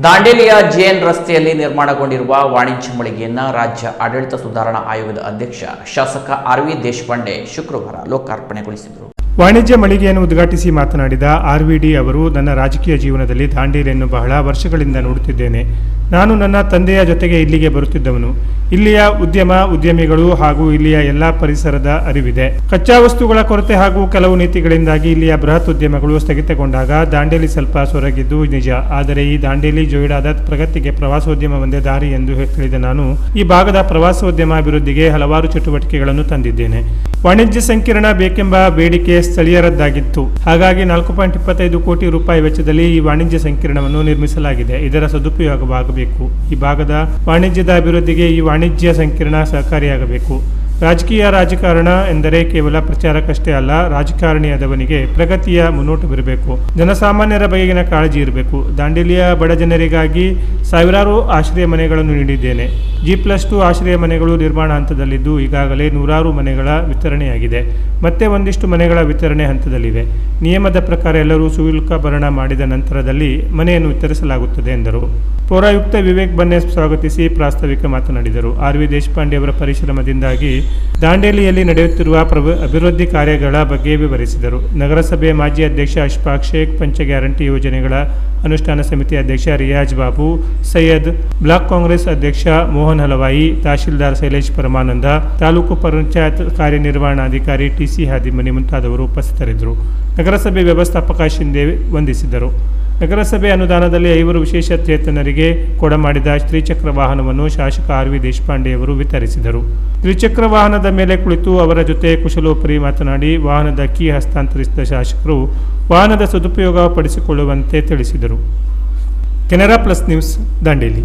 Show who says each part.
Speaker 1: ದಾಂಡೇಲಿಯ JN ರಸ್ತೆಯಲ್ಲಿ ನಿರ್ಮಾಣಗೊಂಡಿರುವ ವಾಣಿಜ್ಯ ಮಳಿಗೆಯನ್ನು ರಾಜ್ಯ ಆಡಳಿತ ಸುಧಾರಣಾ ಆಯೋಗದ ಅಧ್ಯಕ್ಷ ಶಾಸಕ ಆರ್.ವಿ. ದೇಶಪಾಂಡೆ ಶುಕ್ರವಾರ ಲೋಕಾರ್ಪಣೆಗೊಳಿಸಿದರು.
Speaker 2: ವಾಣಿಜ್ಯ ಮಳಿಗೆಯನ್ನು ಉದ್ಘಾಟಿಸಿ ಮಾತನಾಡಿದ ಆರ್.ವಿ.ಡಿ. ಅವರು, ನನ್ನ ರಾಜಕೀಯ ಜೀವನದಲ್ಲಿ ದಾಂಡೇಲಿಯನ್ನು ಬಹಳ ವರ್ಷಗಳಿಂದ ನೋಡುತ್ತಿದ್ದೇನೆ. ನಾನು ನನ್ನ ತಂದೆಯ ಜೊತೆಗೆ ಇಲ್ಲಿಗೆ ಬರುತ್ತಿದ್ದವನು. ಇಲ್ಲಿಯ ಉದ್ಯಮಿಗಳು ಹಾಗೂ ಇಲ್ಲಿಯ ಎಲ್ಲಾ ಪರಿಸರದ ಅರಿವಿದೆ. ಕಚ್ಚಾ ವಸ್ತುಗಳ ಕೊರತೆ ಹಾಗೂ ಕೆಲವು ನೀತಿಗಳಿಂದಾಗಿ ಇಲ್ಲಿಯ ಬೃಹತ್ ಉದ್ಯಮಗಳು ಸ್ಥಗಿತಗೊಂಡಾಗ ದಾಂಡೇಲಿ ಸ್ವಲ್ಪ ಸೊರಗಿದ್ದು ನಿಜ. ಆದರೆ ಈ ದಾಂಡೇಲಿ ಜೋಯಿಡಾದ ಪ್ರಗತಿಗೆ ಪ್ರವಾಸೋದ್ಯಮ ಒಂದೇ ದಾರಿ ಎಂದು ತಿಳಿದ ನಾನು ಈ ಭಾಗದ ಪ್ರವಾಸೋದ್ಯಮ ಅಭಿವೃದ್ಧಿಗೆ ಹಲವಾರು ಚಟುವಟಿಕೆಗಳನ್ನು ತಂದಿದ್ದೇನೆ. ವಾಣಿಜ್ಯ ಸಂಕೀರ್ಣ ಬೇಕೆಂಬ ಬೇಡಿಕೆ ಸ್ಥಳೀಯರದ್ದಾಗಿತ್ತು. ಹಾಗಾಗಿ 4.25 ಕೋಟಿ ರೂಪಾಯಿ ವೆಚ್ಚದಲ್ಲಿ ಈ ವಾಣಿಜ್ಯ ಸಂಕೀರ್ಣವನ್ನು ನಿರ್ಮಿಸಲಾಗಿದೆ. ಇದರ ಸದುಪಯೋಗವಾಗಬೇಕು. ಈ ಭಾಗದ ವಾಣಿಜ್ಯದ ಅಭಿವೃದ್ಧಿಗೆ ಈ ವಾಣಿಜ್ಯ ಸಂಕೀರ್ಣ ಸಹಕಾರಿಯಾಗಬೇಕು. ರಾಜಕಾರಣ ಎಂದರೆ ಕೇವಲ ಪ್ರಚಾರಕ್ಕಷ್ಟೇ ಅಲ್ಲ, ರಾಜಕಾರಣಿಯಾದವನಿಗೆ ಪ್ರಗತಿಯ ಮುನ್ನೋಟವಿರಬೇಕು. ಜನಸಾಮಾನ್ಯರ ಬಗೆಗಿನ ಕಾಳಜಿ ಇರಬೇಕು. ದಾಂಡೇಲಿಯ ಬಡ ಜನರಿಗಾಗಿ ಸಾವಿರಾರು ಆಶ್ರಯ ಮನೆಗಳನ್ನು ನೀಡಿದ್ದೇನೆ. G+2 ಆಶ್ರಯ ಮನೆಗಳು ನಿರ್ಮಾಣ ಹಂತದಲ್ಲಿದ್ದು ಈಗಾಗಲೇ ನೂರಾರು ಮನೆಗಳ ವಿತರಣೆಯಾಗಿದೆ. ಮತ್ತೆ ಒಂದಿಷ್ಟು ಮನೆಗಳ ವಿತರಣೆ ಹಂತದಲ್ಲಿವೆ. ನಿಯಮದ ಪ್ರಕಾರ ಎಲ್ಲರೂ ಶುಲ್ಕ ಭರಣ ಮಾಡಿದ ನಂತರದಲ್ಲಿ ಮನೆಯನ್ನು ವಿತರಿಸಲಾಗುತ್ತದೆ ಎಂದರು. ಪೌರಾಯುಕ್ತ ವಿವೇಕ್ ಬನ್ನೆ ಸ್ವಾಗತಿಸಿ ಪ್ರಾಸ್ತಾವಿಕ ಮಾತನಾಡಿದರು. ಆರ್.ವಿ. ದೇಶಪಾಂಡೆ ಅವರ ಪರಿಶ್ರಮದಿಂದಾಗಿ ದಾಂಡೇಲಿಯಲ್ಲಿ ನಡೆಯುತ್ತಿರುವ ಅಭಿವೃದ್ಧಿ ಕಾರ್ಯಗಳ ಬಗ್ಗೆ ವಿವರಿಸಿದರು. ನಗರಸಭೆ ಮಾಜಿ ಅಧ್ಯಕ್ಷ ಅಶ್ಫಾಕ್ ಶೇಖ್, ಪಂಚ ಗ್ಯಾರಂಟಿ ಯೋಜನೆಗಳ ಅನುಷ್ಠಾನ ಸಮಿತಿ ಅಧ್ಯಕ್ಷ ರಿಯಾಜ್ ಬಾಬು ಸೈಯದ್, ಬ್ಲಾಕ್ ಕಾಂಗ್ರೆಸ್ ಅಧ್ಯಕ್ಷ ಮೋಹನ್ ಹಲವಾಯಿ, ತಹಶೀಲ್ದಾರ್ ಶೈಲೇಶ್ ಪರಮಾನಂದ, ತಾಲೂಕು ಪಂಚಾಯತ್ ಕಾರ್ಯನಿರ್ವಹಣಾಧಿಕಾರಿ ಟಿ.ಸಿ. ಹಾದಿಮನಿ ಮುಂತಾದವರು ಉಪಸ್ಥಿತರಿದ್ದರು. ನಗರಸಭೆ ವ್ಯವಸ್ಥಾಪಕ ಶಿಂದೆ ವಂದಿಸಿದರು. ನಗರಸಭೆ ಅನುದಾನದಲ್ಲಿ 5 ವಿಶೇಷ ಚೇತನರಿಗೆ ಕೊಡಮಾಡಿದ ತ್ರಿಚಕ್ರ ವಾಹನವನ್ನು ಶಾಸಕ ಆರ್.ವಿ. ದೇಶಪಾಂಡೆಯವರು ವಿತರಿಸಿದರು. ತ್ರಿಚಕ್ರ ವಾಹನದ ಮೇಲೆ ಕುಳಿತು ಅವರ ಜೊತೆ ಕುಶಲೋಪರಿ ಮಾತನಾಡಿ ವಾಹನದ ಕೀ ಹಸ್ತಾಂತರಿಸಿದ ಶಾಸಕರು ವಾಹನದ ಸದುಪಯೋಗ ಪಡಿಸಿಕೊಳ್ಳುವಂತೆ ತಿಳಿಸಿದರು. Canara plus news, Dandeli.